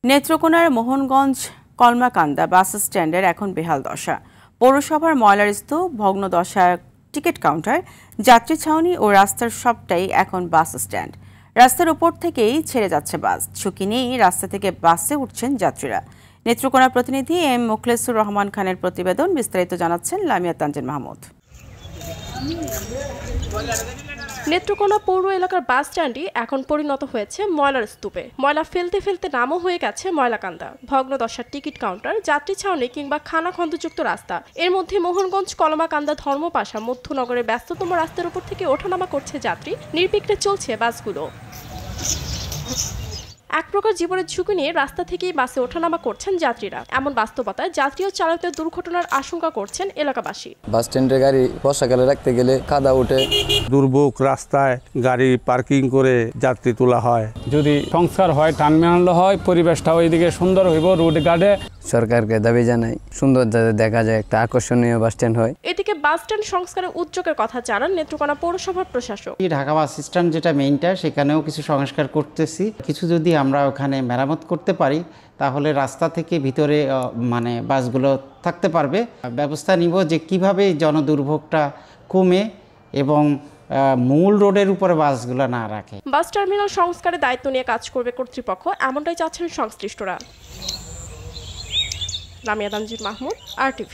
নেত্রকোনার মোহনগঞ্জ কলমাকান্দা বাস স্ট্যান্ডের এখন বেহাল দশা। পৌরসভার ময়লার স্তূপ, ভগ্ন দশার টিকিট কাউন্টার, যাত্রী ছাউনি ও রাস্তার সবটাই এখন বাস স্ট্যান্ড। রাস্তার উপর থেকেই ছেড়ে যাচ্ছে বাস, ঝুঁকি নিয়েই রাস্তা থেকে বাসে উঠছেন যাত্রীরা। নেত্রকোনা প্রতিনিধি এম মোখলেসুর রহমান খানের প্রতিবেদন, বিস্তারিত জানাচ্ছেন লামিয়া তানজিন মাহমুদ। নেত্রকোনা পৌর এলাকার বাস স্ট্যান্ডই এখন পরিণত হয়েছে ময়লার স্তূপে। ময়লা ফেলতে ফেলতে নামও হয়ে গেছে ময়লাকান্দা। ভগ্নদশার টিকিট কাউন্টার, যাত্রী ছাউনি কিংবা খানাখন্দযুক্ত রাস্তা। এর মধ্যে মোহনগঞ্জ কলমাকান্দা ধর্মপাশা মধ্যনগরের ব্যস্ততম রাস্তার উপর থেকে ওঠানামা করছে যাত্রী, নির্বিঘ্নে চলছে বাসগুলো। এক প্রকার জীবনের ঝুঁকি নিয়ে রাস্তা থেকেই বাসে ওঠানামা করছেন যাত্রীরা। এমন বাস্তবতায় যাত্রী ও চালকদের দুর্ঘটনার আশঙ্কা করছেন এলাকাবাসী। বাস স্ট্যান্ডে গাড়ি বর্ষাকালে রাখতে গেলে কাদা ওঠে, দুর্ভোগ, রাস্তায় গাড়ি পার্কিং করে যাত্রী তোলা হয়। যদি সংস্কার হয়, টার্মিনাল হয়, পরিবেশটা ওইদিকে সুন্দর হইব। রোড গার্ডে সরকারকে দাবি জানাই সুন্দর যাতে দেখা যায়, একটা আকর্ষণীয় বাস স্ট্যান্ড হয়। এদিকে বাস স্ট্যান্ড সংস্কারের উদ্যোগের কথা জানান নেত্রকোনা পৌরসভার প্রশাসক। ঢাকা বাস স্ট্যান্ড যেটা মেইনটা, সেখানেও কিছু সংস্কার করতেছি। কিছু যদি আমরা ওখানে মেরামত করতে পারি তাহলে রাস্তা থেকে ভিতরে বাসগুলো থাকতে পারবে। ব্যবস্থা নিব যে কিভাবে জনদুর্ভোগটা কমে এবং মূল রোডের উপরে বাসগুলো না রাখে। বাস টার্মিনাল সংস্কারের দায়িত্ব নিয়ে কাজ করবে কর্তৃপক্ষ, এমনটাই চাচ্ছেন সংশ্লিষ্টরা। লামিয়া তানজিন মাহমুদ, RTV।